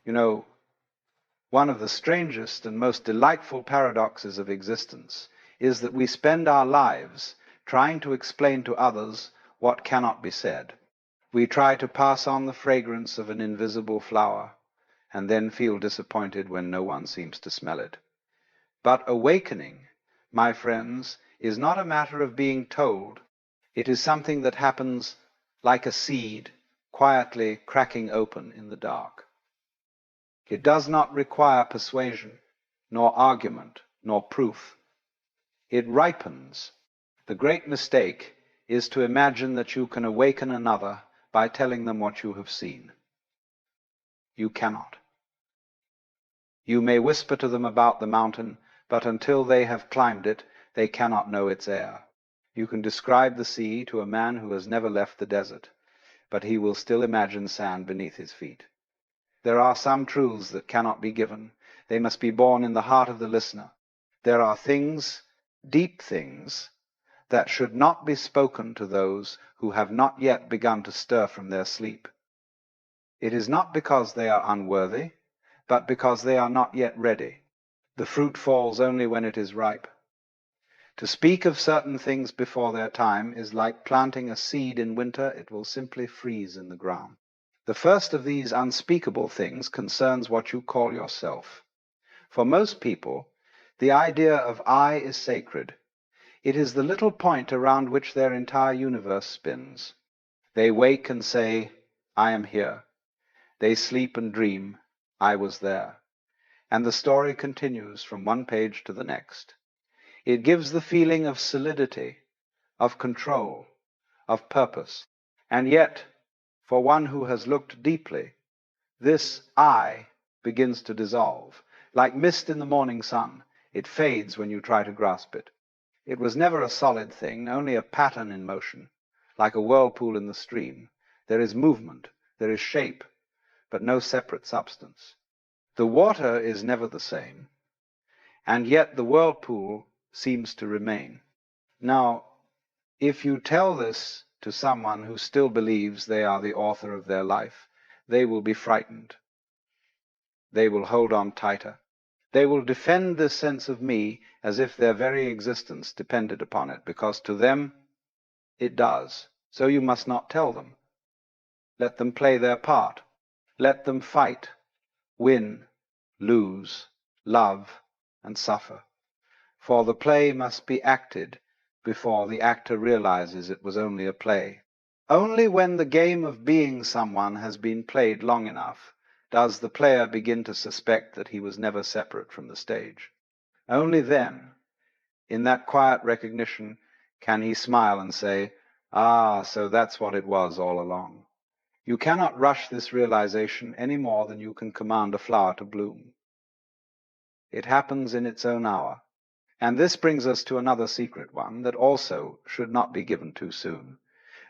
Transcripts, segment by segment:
You know, one of the strangest and most delightful paradoxes of existence is that we spend our lives trying to explain to others what cannot be said. We try to pass on the fragrance of an invisible flower and then feel disappointed when no one seems to smell it. But awakening, my friends, is not a matter of being told. It is something that happens like a seed quietly cracking open in the dark. It does not require persuasion, nor argument, nor proof. It ripens. The great mistake is to imagine that you can awaken another by telling them what you have seen. You cannot. You may whisper to them about the mountain, but until they have climbed it, they cannot know its air. You can describe the sea to a man who has never left the desert, but he will still imagine sand beneath his feet. There are some truths that cannot be given. They must be born in the heart of the listener. There are things, deep things, that should not be spoken to those who have not yet begun to stir from their sleep. It is not because they are unworthy, but because they are not yet ready. The fruit falls only when it is ripe. To speak of certain things before their time is like planting a seed in winter. It will simply freeze in the ground. The first of these unspeakable things concerns what you call yourself. For most people, the idea of I is sacred. It is the little point around which their entire universe spins. They wake and say, I am here. They sleep and dream, I was there. And the story continues from one page to the next. It gives the feeling of solidity, of control, of purpose. And yet, for one who has looked deeply, this I begins to dissolve. Like mist in the morning sun, it fades when you try to grasp it. It was never a solid thing, only a pattern in motion, like a whirlpool in the stream. There is movement, there is shape, but no separate substance. The water is never the same, and yet the whirlpool seems to remain. Now, if you tell this to someone who still believes they are the author of their life, they will be frightened. They will hold on tighter. They will defend this sense of me as if their very existence depended upon it, because to them it does. So you must not tell them. Let them play their part. Let them fight, win, lose, love, and suffer. For the play must be acted before the actor realizes it was only a play. Only when the game of being someone has been played long enough does the player begin to suspect that he was never separate from the stage. Only then, in that quiet recognition, can he smile and say, "Ah, so that's what it was all along." You cannot rush this realization any more than you can command a flower to bloom. It happens in its own hour. And this brings us to another secret one that also should not be given too soon.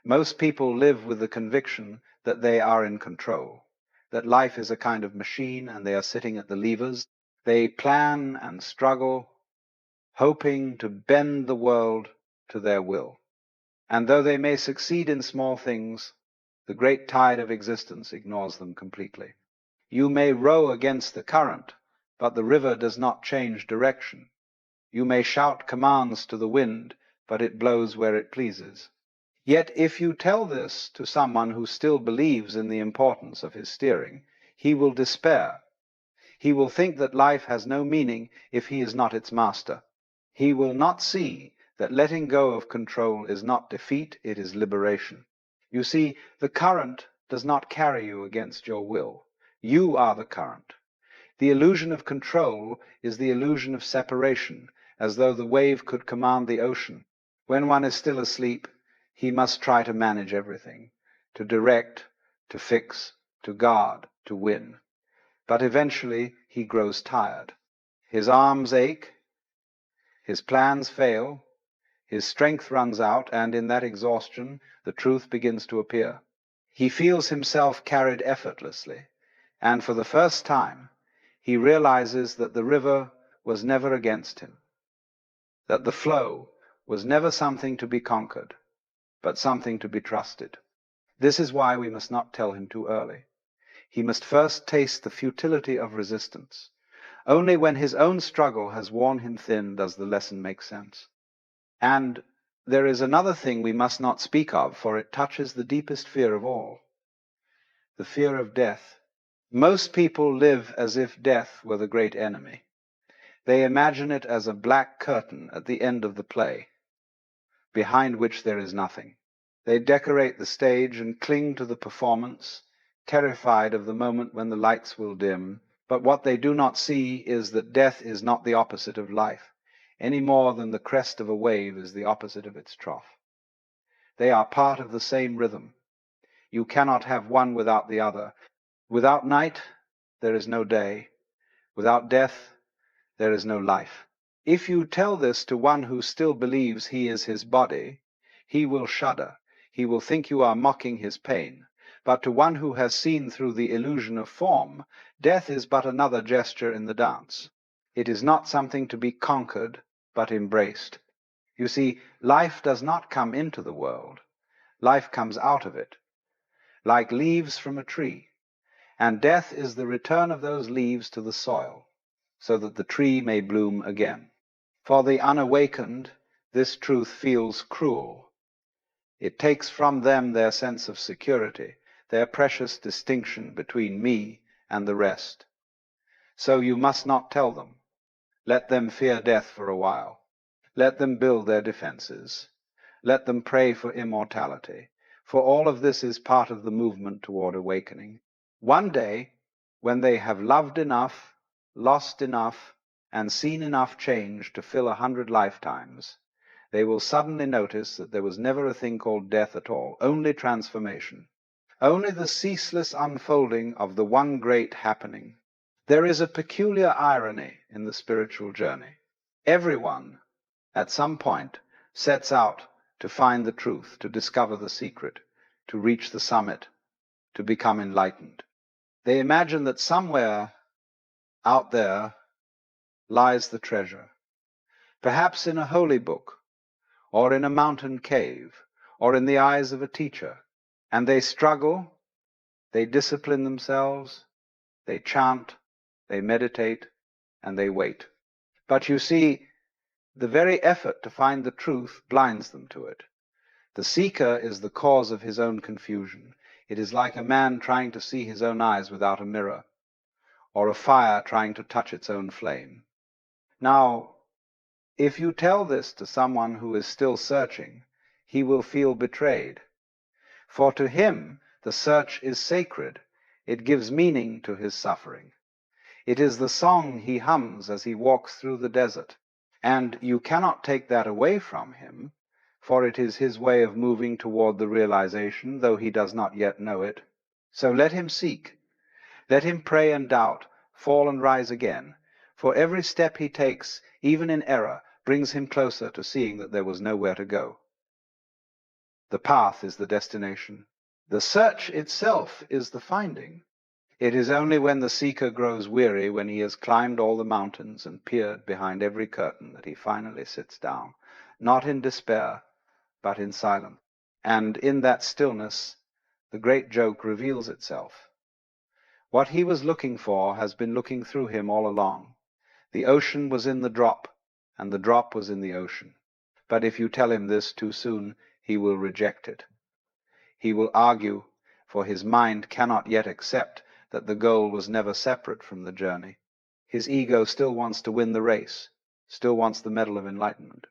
Most people live with the conviction that they are in control, that life is a kind of machine and they are sitting at the levers. They plan and struggle, hoping to bend the world to their will. And though they may succeed in small things, the great tide of existence ignores them completely. You may row against the current, but the river does not change direction. You may shout commands to the wind, but it blows where it pleases. Yet if you tell this to someone who still believes in the importance of his steering, he will despair. He will think that life has no meaning if he is not its master. He will not see that letting go of control is not defeat, it is liberation. You see, the current does not carry you against your will. You are the current. The illusion of control is the illusion of separation, as though the wave could command the ocean. When one is still asleep, he must try to manage everything, to direct, to fix, to guard, to win. But eventually he grows tired. His arms ache, his plans fail, his strength runs out, and in that exhaustion the truth begins to appear. He feels himself carried effortlessly, and for the first time he realizes that the river was never against him, that the flow was never something to be conquered, but something to be trusted. This is why we must not tell him too early. He must first taste the futility of resistance. Only when his own struggle has worn him thin does the lesson make sense. And there is another thing we must not speak of, for it touches the deepest fear of all, the fear of death. Most people live as if death were the great enemy. They imagine it as a black curtain at the end of the play, behind which there is nothing. They decorate the stage and cling to the performance, terrified of the moment when the lights will dim. But what they do not see is that death is not the opposite of life, any more than the crest of a wave is the opposite of its trough. They are part of the same rhythm. You cannot have one without the other. Without night, there is no day. Without death, there is no life. If you tell this to one who still believes he is his body, he will shudder. He will think you are mocking his pain. But to one who has seen through the illusion of form, death is but another gesture in the dance. It is not something to be conquered, but embraced. You see, life does not come into the world. Life comes out of it, like leaves from a tree. And death is the return of those leaves to the soil, so that the tree may bloom again. For the unawakened, this truth feels cruel. It takes from them their sense of security, their precious distinction between me and the rest. So you must not tell them. Let them fear death for a while. Let them build their defenses. Let them pray for immortality, for all of this is part of the movement toward awakening. One day, when they have loved enough, lost enough, and seen enough change to fill 100 lifetimes, they will suddenly notice that there was never a thing called death at all, only transformation, only the ceaseless unfolding of the one great happening. There is a peculiar irony in the spiritual journey. Everyone, at some point, sets out to find the truth, to discover the secret, to reach the summit, to become enlightened. They imagine that somewhere out there lies the treasure, perhaps in a holy book, or in a mountain cave, or in the eyes of a teacher. And they struggle, they discipline themselves, they chant, they meditate, and they wait. But you see, the very effort to find the truth blinds them to it. The seeker is the cause of his own confusion. It is like a man trying to see his own eyes without a mirror, or a fire trying to touch its own flame. Now, if you tell this to someone who is still searching, he will feel betrayed. For to him, the search is sacred. It gives meaning to his suffering. It is the song he hums as he walks through the desert. And you cannot take that away from him, for it is his way of moving toward the realization, though he does not yet know it. So let him seek. Let him pray and doubt, fall and rise again. For every step he takes, even in error, brings him closer to seeing that there was nowhere to go. The path is the destination. The search itself is the finding. It is only when the seeker grows weary, when he has climbed all the mountains and peered behind every curtain, that he finally sits down, not in despair, but in silence. And in that stillness, the great joke reveals itself. What he was looking for has been looking through him all along. The ocean was in the drop, and the drop was in the ocean. But if you tell him this too soon, he will reject it. He will argue, for his mind cannot yet accept that the goal was never separate from the journey. His ego still wants to win the race, still wants the medal of enlightenment.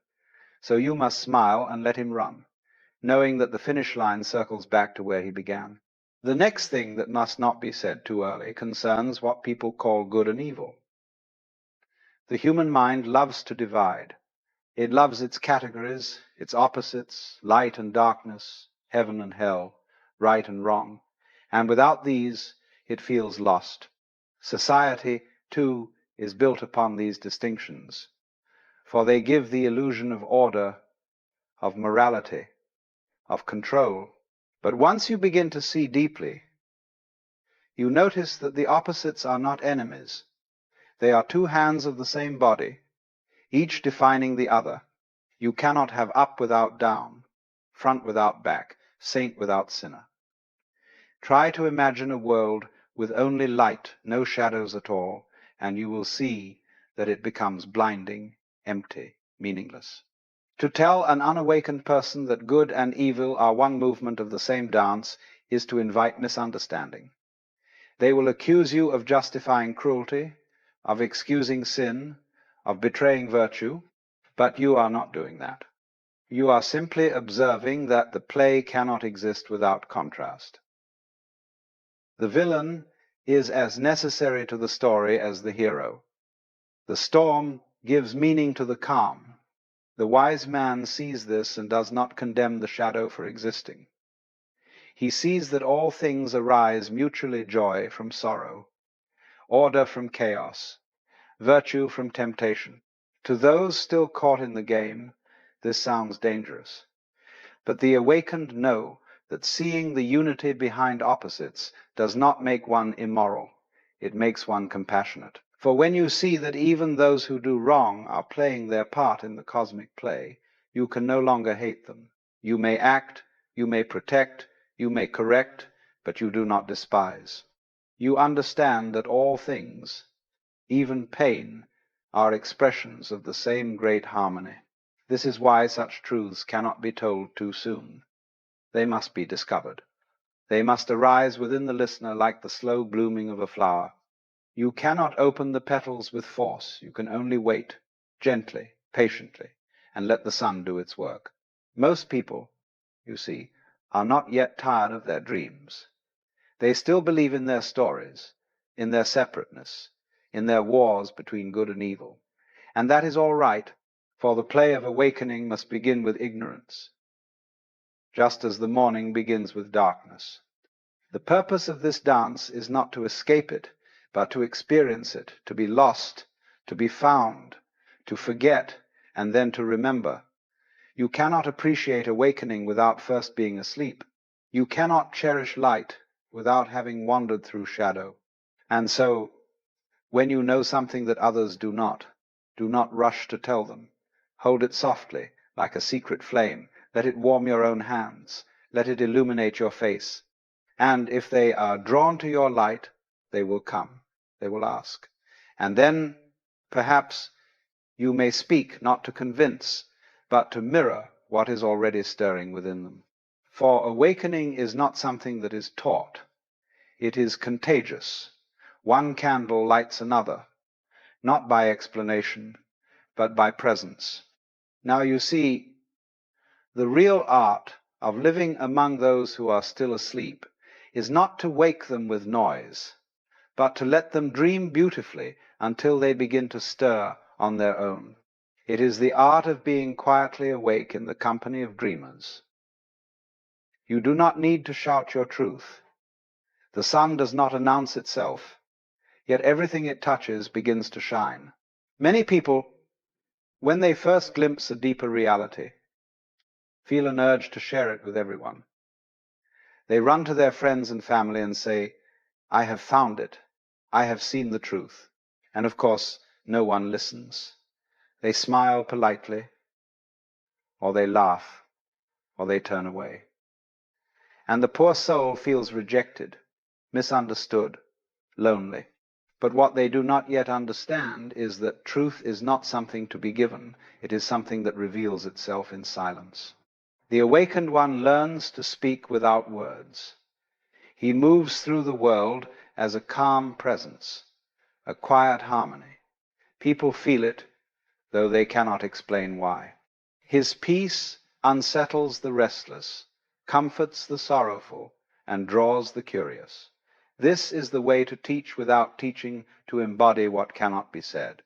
So you must smile and let him run, knowing that the finish line circles back to where he began. The next thing that must not be said too early concerns what people call good and evil. The human mind loves to divide. It loves its categories, its opposites, light and darkness, heaven and hell, right and wrong. And without these, it feels lost. Society, too, is built upon these distinctions, for they give the illusion of order, of morality, of control. But once you begin to see deeply, you notice that the opposites are not enemies. They are two hands of the same body, each defining the other. You cannot have up without down, front without back, saint without sinner. Try to imagine a world with only light, no shadows at all, and you will see that it becomes blinding, empty, meaningless. To tell an unawakened person that good and evil are one movement of the same dance is to invite misunderstanding. They will accuse you of justifying cruelty, of excusing sin, of betraying virtue, but you are not doing that. You are simply observing that the play cannot exist without contrast. The villain is as necessary to the story as the hero. The storm gives meaning to the calm. The wise man sees this and does not condemn the shadow for existing. He sees that all things arise mutually, joy from sorrow, order from chaos, virtue from temptation. To those still caught in the game, this sounds dangerous. But the awakened know that seeing the unity behind opposites does not make one immoral. It makes one compassionate. For when you see that even those who do wrong are playing their part in the cosmic play, you can no longer hate them. You may act, you may protect, you may correct, but you do not despise. You understand that all things, even pain, are expressions of the same great harmony. This is why such truths cannot be told too soon. They must be discovered. They must arise within the listener like the slow blooming of a flower. You cannot open the petals with force. You can only wait, gently, patiently, and let the sun do its work. Most people, you see, are not yet tired of their dreams. They still believe in their stories, in their separateness, in their wars between good and evil. And that is all right, for the play of awakening must begin with ignorance, just as the morning begins with darkness. The purpose of this dance is not to escape it, but to experience it, to be lost, to be found, to forget, and then to remember. You cannot appreciate awakening without first being asleep. You cannot cherish light without having wandered through shadow. And so, when you know something that others do not rush to tell them. Hold it softly, like a secret flame. Let it warm your own hands. Let it illuminate your face. And if they are drawn to your light, they will come. They will ask. And then, perhaps, you may speak not to convince, but to mirror what is already stirring within them. For awakening is not something that is taught. It is contagious. One candle lights another, not by explanation, but by presence. Now you see, the real art of living among those who are still asleep is not to wake them with noise, but to let them dream beautifully until they begin to stir on their own. It is the art of being quietly awake in the company of dreamers. You do not need to shout your truth. The sun does not announce itself, yet everything it touches begins to shine. Many people, when they first glimpse a deeper reality, feel an urge to share it with everyone. They run to their friends and family and say, "I have found it. I have seen the truth." And of course, no one listens. They smile politely, or they laugh, or they turn away. And the poor soul feels rejected, misunderstood, lonely. But what they do not yet understand is that truth is not something to be given. It is something that reveals itself in silence. The awakened one learns to speak without words. He moves through the world as a calm presence, a quiet harmony. People feel it, though they cannot explain why. His peace unsettles the restless, comforts the sorrowful, and draws the curious. This is the way to teach without teaching, to embody what cannot be said.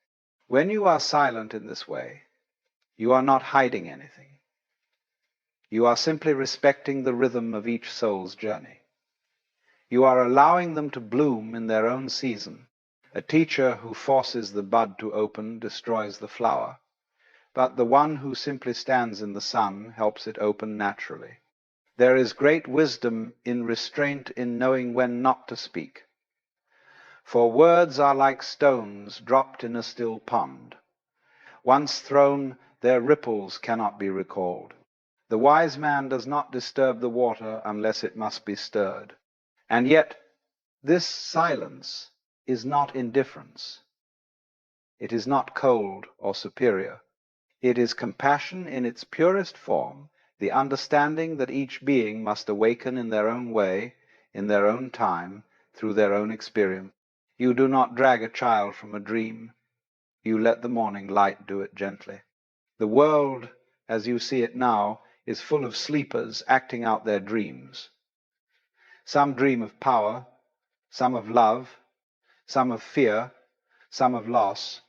When you are silent in this way, you are not hiding anything. You are simply respecting the rhythm of each soul's journey. You are allowing them to bloom in their own season. A teacher who forces the bud to open destroys the flower, but the one who simply stands in the sun helps it open naturally. There is great wisdom in restraint, in knowing when not to speak. For words are like stones dropped in a still pond. Once thrown, their ripples cannot be recalled. The wise man does not disturb the water unless it must be stirred. And yet, This silence is not indifference. It is not cold or superior. It is compassion in its purest form, the understanding that each being must awaken in their own way, in their own time, through their own experience. You do not drag a child from a dream. You let the morning light do it gently. The world, as you see it now, is full of sleepers acting out their dreams. Some dream of power, some of love, some of fear, some of loss.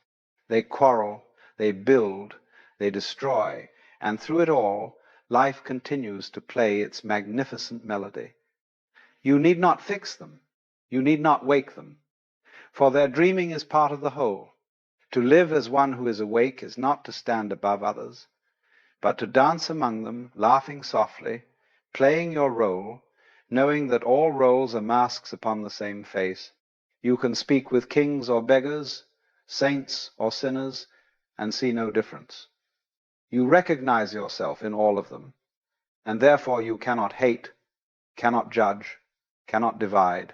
They quarrel, they build, they destroy, and through it all, life continues to play its magnificent melody. You need not fix them. You need not wake them, for their dreaming is part of the whole. To live as one who is awake is not to stand above others, but to dance among them, laughing softly, playing your role, knowing that all roles are masks upon the same face. You can speak with kings or beggars, saints or sinners, and see no difference. You recognize yourself in all of them, and therefore you cannot hate, cannot judge, cannot divide.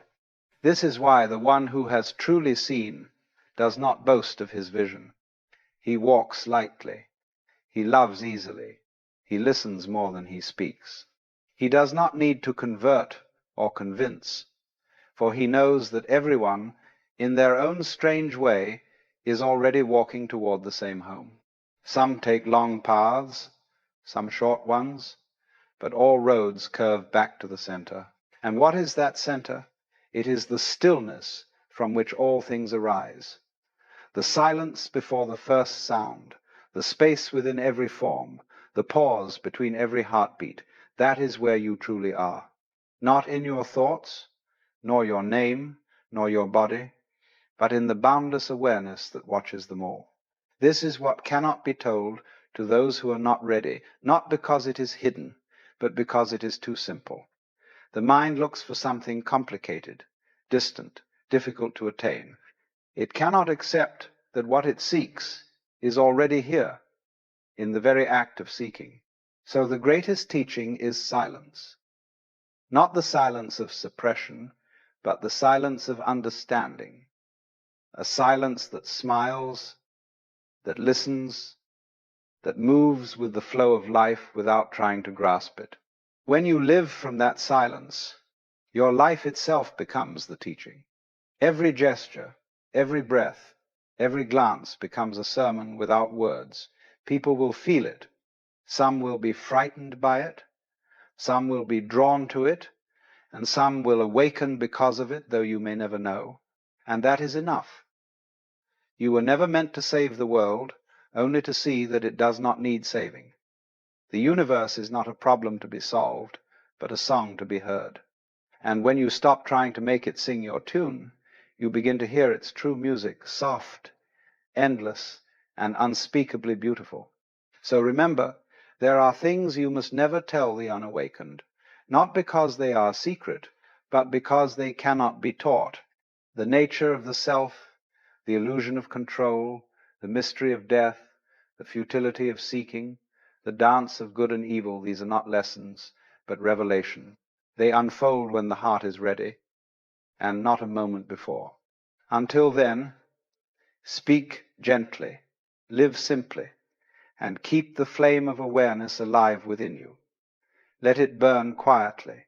This is why the one who has truly seen does not boast of his vision. He walks lightly. He loves easily. He listens more than he speaks. He does not need to convert or convince, for he knows that everyone, in their own strange way, is already walking toward the same home. Some take long paths, some short ones, but all roads curve back to the center. And what is that center? It is the stillness from which all things arise. The silence before the first sound, the space within every form, the pause between every heartbeat, that is where you truly are. Not in your thoughts, nor your name, nor your body, but in the boundless awareness that watches them all. This is what cannot be told to those who are not ready, not because it is hidden, but because it is too simple. The mind looks for something complicated, distant, difficult to attain. It cannot accept that what it seeks is already here, in the very act of seeking. So the greatest teaching is silence. Not the silence of suppression, but the silence of understanding. A silence that smiles, that listens, that moves with the flow of life without trying to grasp it. When you live from that silence, your life itself becomes the teaching. Every gesture, every breath, every glance becomes a sermon without words. People will feel it. Some will be frightened by it. Some will be drawn to it. And some will awaken because of it, though you may never know. And that is enough. You were never meant to save the world, only to see that it does not need saving. The universe is not a problem to be solved, but a song to be heard. And when you stop trying to make it sing your tune, you begin to hear its true music, soft, endless, and unspeakably beautiful. So remember, there are things you must never tell the unawakened, not because they are secret, but because they cannot be taught. The nature of the self, the illusion of control, the mystery of death, the futility of seeking, the dance of good and evil, these are not lessons, but revelation. They unfold when the heart is ready, and not a moment before. Until then, speak gently, live simply, and keep the flame of awareness alive within you. Let it burn quietly,